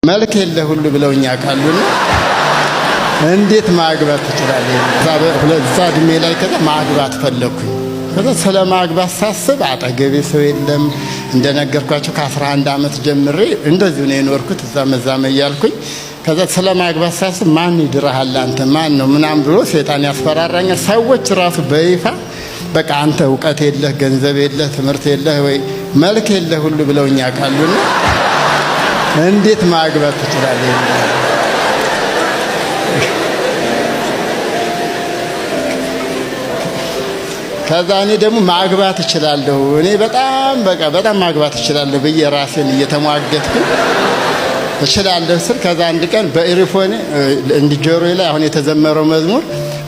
መልክ የለ ሁሉ ብለውኛ ካሉና እንዴት ማግባት ትችላለህ? እዛ እድሜ ላይ ከዛ ማግባት ፈለኩኝ። ከዛ ስለማግባት ሳስብ አጠገቤ ሰው የለም። እንደነገርኳቸው ከ11 ዓመት ጀምሬ እንደዚሁ ነው የኖርኩት እዛ መዛመ እያልኩኝ። ከዛ ስለማግባት ሳስብ ማን ይድራሃል አንተ ማን ነው ምናምን ብሎ ሰይጣን ያስፈራራኛል። ሰዎች ራሱ በይፋ በቃ አንተ ዕውቀት የለህ፣ ገንዘብ የለህ፣ ትምህርት የለህ ወይ መልክ የለህ ሁሉ ብለውኛ ካሉና እንዴት ማግባት ትችላለህ? ከዛ እኔ ደግሞ ማግባት እችላለሁ እኔ በጣም ማግባት እችላለሁ ብዬ ራሴን እየተሟገትኩ እችላለሁ ስል ከዛ አንድ ቀን በኢሪፎን እንዲጆሮዬ ላይ አሁን የተዘመረው መዝሙር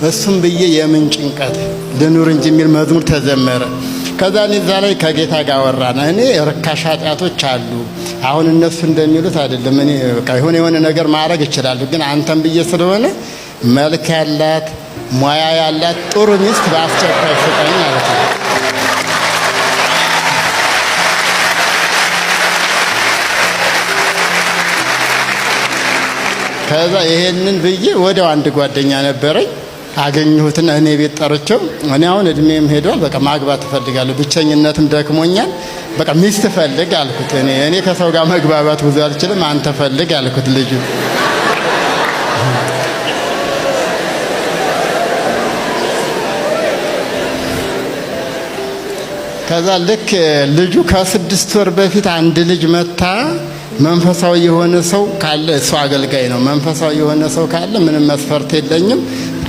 እሱም ብዬ የምን ጭንቀት ልኑር እንጂ የሚል መዝሙር ተዘመረ። ከዛ እኔ እዛ ላይ ከጌታ ጋር ወራና እኔ ርካሽ ኃጢአቶች አሉ አሁን እነሱ እንደሚሉት አይደለም። እኔ በቃ የሆነ ነገር ማድረግ እችላለሁ፣ ግን አንተም ብዬ ስለሆነ መልክ ያላት ሙያ ያላት ጥሩ ሚስት በአስቸኳይ ስጠኝ ማለት ነው። ከዛ ይሄንን ብዬ ወዲያው አንድ ጓደኛ ነበረኝ አገኘሁትና እኔ ቤት ጠርቼው እኔ አሁን እድሜም ሄዷል በቃ ማግባት እፈልጋለሁ፣ ብቸኝነትም ደክሞኛል፣ በቃ ሚስት ፈልግ አልኩት። እኔ ከሰው ጋር መግባባት ብዙ አልችልም፣ አንተ ፈልግ አልኩት ልጁ። ከዛ ልክ ልጁ ከ6 ወር በፊት አንድ ልጅ መታ መንፈሳዊ የሆነ ሰው ካለ እሱ አገልጋይ ነው፣ መንፈሳዊ የሆነ ሰው ካለ ምንም መስፈርት የለኝም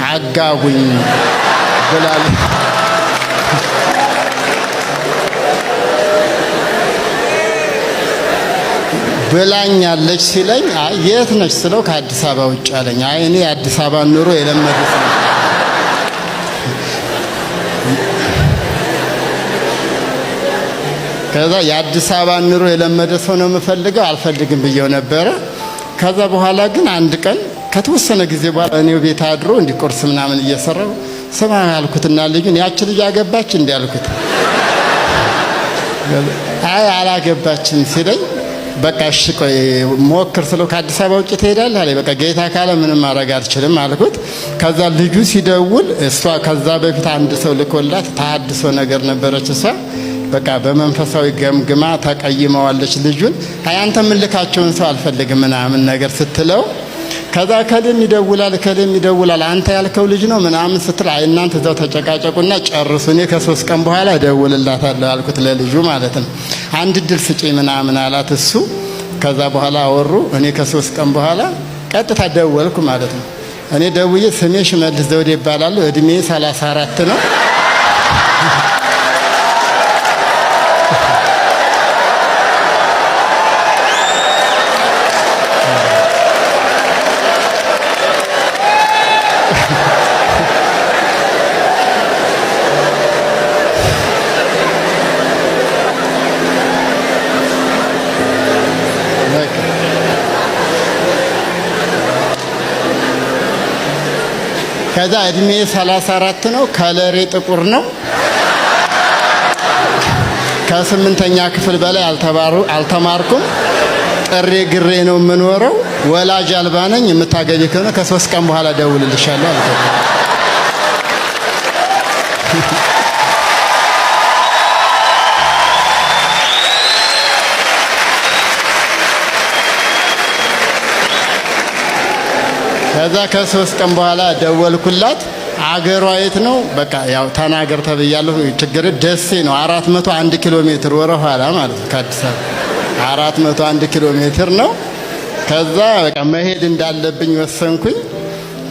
አጋቡኝ ብላኛለች ሲለኝ የት ነች ስለው ከአዲስ አበባ ውጭ አለኝ። እኔ የአዲስ አበባ ኑሮ የለመዱት ነው። ከዛ የአዲስ አበባ ኑሮ የለመደ ሰው ነው የምፈልገው አልፈልግም ብየው ነበረ። ከዛ በኋላ ግን አንድ ቀን ከተወሰነ ጊዜ በኋላ እኔው ቤት አድሮ እንዲቆርስ ምናምን እየሰራው ስማ ያልኩትና ልጁን ያቺ ልጅ አገባች እንዴ አልኩት። አላገባችም ሲለኝ በቃ እሺ ቆይ ሞክር ስለው ከአዲስ አበባ ውጭ ትሄዳለህ አለኝ። በቃ ጌታ ካለ ምንም ማድረግ አልችልም አልኩት። ከዛ ልጁ ሲደውል እሷ ከዛ በፊት አንድ ሰው ልኮላት ታድሶ ነገር ነበረች እሷ በቃ በመንፈሳዊ ገምግማ ተቀይመዋለች ልጁን። አንተ ምልካቸውን ሰው አልፈልግም ምናምን ነገር ስትለው ከዛ ከለም ይደውላል አንተ ያልከው ልጅ ነው ምናምን ስትል እናንተ እዛው ተጨቃጨቁና ጨርሱ፣ እኔ ከ3 ቀን በኋላ እደውልላታለሁ አልኩት ለልጁ ማለት ነው። አንድ ድል ስጪኝ ምናምን አላት እሱ። ከዛ በኋላ አወሩ። እኔ ከ3 ቀን በኋላ ቀጥታ ደወልኩ ማለት ነው። እኔ ደውዬ ስሜ ሽመልስ ዘውዴ ይባላል፣ እድሜ 34 ነው። ከዛ እድሜ 34 ነው፣ ከለሬ ጥቁር ነው። ከ8ኛ ክፍል በላይ አልተማርኩም። ጥሬ ግሬ ነው የምኖረው። ወላጅ አልባ ነኝ። የምታገቢ ከሆነ ከ3 ቀን በኋላ ደውልልሻለሁ አልኩት። ከዛ ከ3 ቀን በኋላ ደወልኩላት። አገሯ የት ነው? በቃ ያው ተናገር ተብያለሁ። ችግር ደሴ ነው። 401 ኪሎ ሜትር ወረ ኋላ ማለት ነው ከአዲስ አበባ 401 ኪሎ ሜትር ነው። ከዛ በቃ መሄድ እንዳለብኝ ወሰንኩኝ።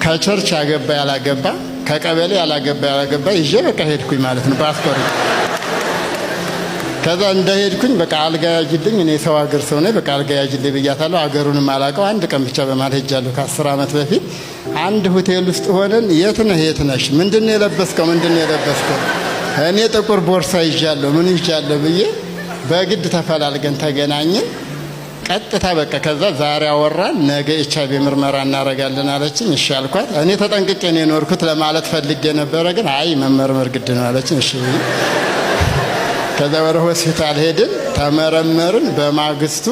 ከቸርች ያገባ ያላገባ፣ ከቀበሌ ያላገባ ይዤ በቃ ሄድኩኝ ማለት ነው ፓስፖርት። ከዛ እንደሄድኩኝ በቃ አልጋ ያጅልኝ። እኔ ሰው ሀገር ሰው ነኝ። በቃ አልጋ ያጅልኝ ብያታለሁ። አገሩንም አላውቀው። አንድ ቀን ብቻ በማለት ሄጃለሁ ከ10 ዓመት በፊት። አንድ ሆቴል ውስጥ ሆነን የት ነሽ? ምንድነው የለበስከው? እኔ ጥቁር ቦርሳ ይዣለሁ። ምን ይዣለሁ ብዬ በግድ ተፈላልገን ተገናኘን። ቀጥታ በቃ ከዛ ዛሬ አወራን፣ ነገ ኤችአይቪ ምርመራ እናረጋለን አለችኝ። እሺ አልኳት። እኔ ተጠንቅቄ ነው የኖርኩት ለማለት ፈልጌ ነበረ፣ ግን አይ መመርመር ግድ ነው አለችኝ። እሺ ከዛ ወደ ሆስፒታል ሄድን፣ ተመረመርን። በማግስቱ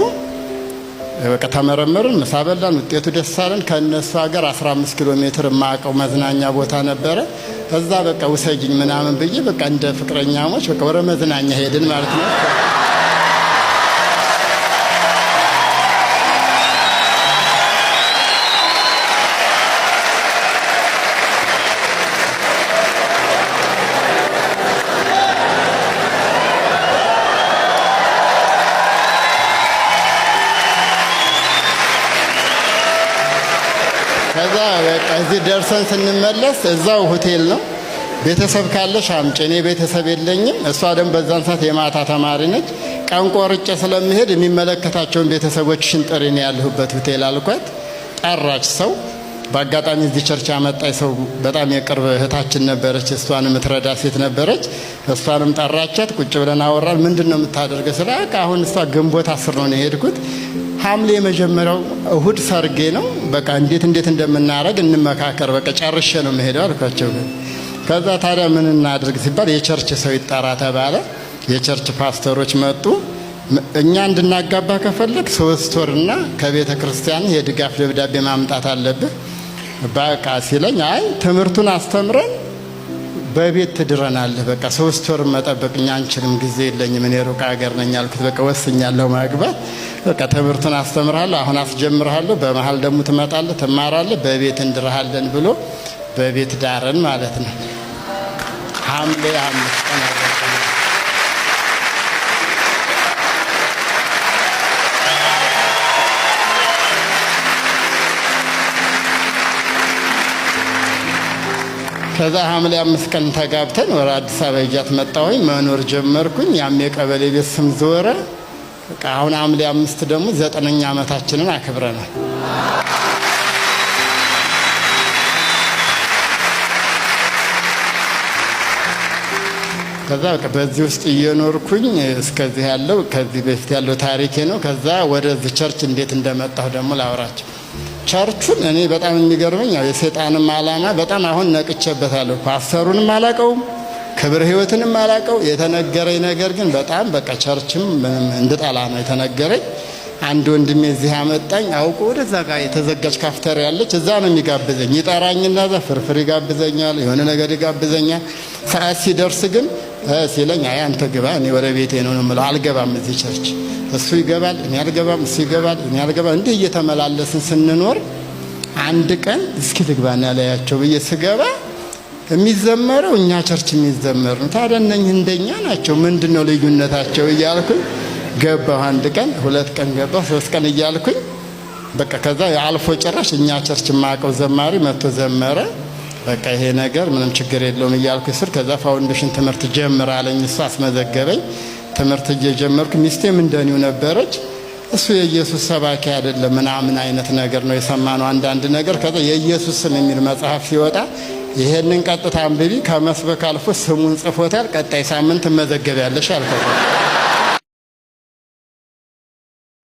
በቃ ተመረመርን፣ ምሳ በላን፣ ውጤቱ ደስ አለን። ከእነሱ ሀገር 15 ኪሎ ሜትር የማውቀው መዝናኛ ቦታ ነበረ። እዛ በቃ ውሰጅኝ ምናምን ብዬ በቃ እንደ ፍቅረኛሞች በቃ ወደ መዝናኛ ሄድን ማለት ነው። ከዛ በቃ እዚህ ደርሰን ስንመለስ እዛው ሆቴል ነው። ቤተሰብ ካለሽ አምጪ፣ እኔ ቤተሰብ የለኝም። እሷ ደግሞ በዛን ሰዓት የማታ ተማሪ ነች። ቀን ቆርጬ ስለምሄድ የሚመለከታቸውን ቤተሰቦችሽን ጥሪ ነው ያለሁበት ሆቴል አልኳት። ጠራች ሰው። በአጋጣሚ እዚህ ቸርች ያመጣች ሰው በጣም የቅርብ እህታችን ነበረች። እሷን የምትረዳ ሴት ነበረች። እሷንም ጠራቻት። ቁጭ ብለን አወራን። ምንድን ነው የምታደርገው ስለ አሁን እሷ ግንቦት 10 ነው የሄድኩት። ሐምሌ የመጀመሪያው እሁድ ሰርጌ ነው። በቃ እንዴት እንደምናረግ እንመካከር፣ በቃ ጨርሼ ነው መሄደው አልኳቸው። ከዛ ታዲያ ምን እናድርግ ሲባል የቸርች ሰው ይጠራ ተባለ። የቸርች ፓስተሮች መጡ። እኛ እንድናጋባ ከፈለግ 3 ወርና ከቤተ ክርስቲያን የድጋፍ ደብዳቤ ማምጣት አለብህ በቃ ሲለኝ፣ አይ ትምህርቱን አስተምረን በቤት ትድረናለህ፣ በቃ 3 ወር መጠበቅ እኛ አንችልም፣ ጊዜ የለኝም፣ እኔ ሩቅ ሀገር ነኝ አልኩት። በቃ ወስኛለሁ ማግባት። በቃ ትምህርቱን አስተምርሃለሁ፣ አሁን አስጀምርሃለሁ፣ በመሀል ደግሞ ትመጣለህ፣ ትማራለህ፣ በቤት እንድርሃለን ብሎ በቤት ዳረን ማለት ነው። ሐምሌ 5 ቀን ከዛ ሐምሌ 5 ቀን ተጋብተን ወደ አዲስ አበባ ይዣት መጣሁኝ። መኖር ጀመርኩኝ። ያም የቀበሌ ቤት ስም ዞረ። በቃ አሁን ሐምሌ 5 ደግሞ 9ኛ ዓመታችንን አክብረናል። ከዛ በቃ በዚህ ውስጥ እየኖርኩኝ እስከዚህ ያለው ከዚህ በፊት ያለው ታሪኬ ነው። ከዛ ወደዚህ ቸርች እንዴት እንደመጣሁ ደግሞ ላውራቸው። ቸርቹን እኔ በጣም የሚገርመኝ የሰይጣንም ዓላማ በጣም አሁን ነቅቼበታለሁ። ፓስተሩንም አላቀውም፣ ክብረ ሕይወትንም አላቀው። የተነገረኝ ነገር ግን በጣም በቃ ቸርችም እንድጠላ ነው የተነገረኝ። አንድ ወንድሜ እዚህ አመጣኝ። አውቆ ወደዛ ጋር የተዘጋጅ ካፍተር ያለች እዛ ነው የሚጋብዘኝ። ይጠራኝና እዛ ፍርፍር ይጋብዘኛል፣ የሆነ ነገር ይጋብዘኛል። ሰዓት ሲደርስ ግን ሲለኝ አይ አንተ ግባ፣ እኔ ወደ ቤቴ ነው የምለው። አልገባም እዚህ ቸርች። እሱ ይገባል፣ እኔ አልገባም፣ እሱ ይገባል፣ እኔ አልገባም። እንዲህ እየተመላለስን ስንኖር አንድ ቀን እስኪ ልግባና ያለያቸው ብዬ ስገባ የሚዘመረው እኛ ቸርች የሚዘመር ነው። ታዲያ እነኝህ እንደኛ ናቸው፣ ምንድነው ልዩነታቸው እያልኩኝ ገባሁ። 1 ቀን 2 ቀን ገባሁ፣ 3 ቀን እያልኩኝ በቃ ከዛ አልፎ ጭራሽ እኛ ቸርች ማቀው ዘማሪ መጥቶ ዘመረ። በቃ ይሄ ነገር ምንም ችግር የለውም እያልኩ ስር ከዛ ፋውንዴሽን ትምህርት ጀምር አለኝ። እሱ አስመዘገበኝ። ትምህርት እየጀመርኩ ሚስቴም እንደኒው ነበረች። እሱ የኢየሱስ ሰባኪ አይደለም ምናምን አይነት ነገር ነው የሰማነው አንዳንድ ነገር። ከዛ የኢየሱስ ስም የሚል መጽሐፍ ሲወጣ ይሄንን ቀጥታ አንብቢ፣ ከመስበክ አልፎ ስሙን ጽፎታል፣ ቀጣይ ሳምንት መዘገቢያለሽ አልከው።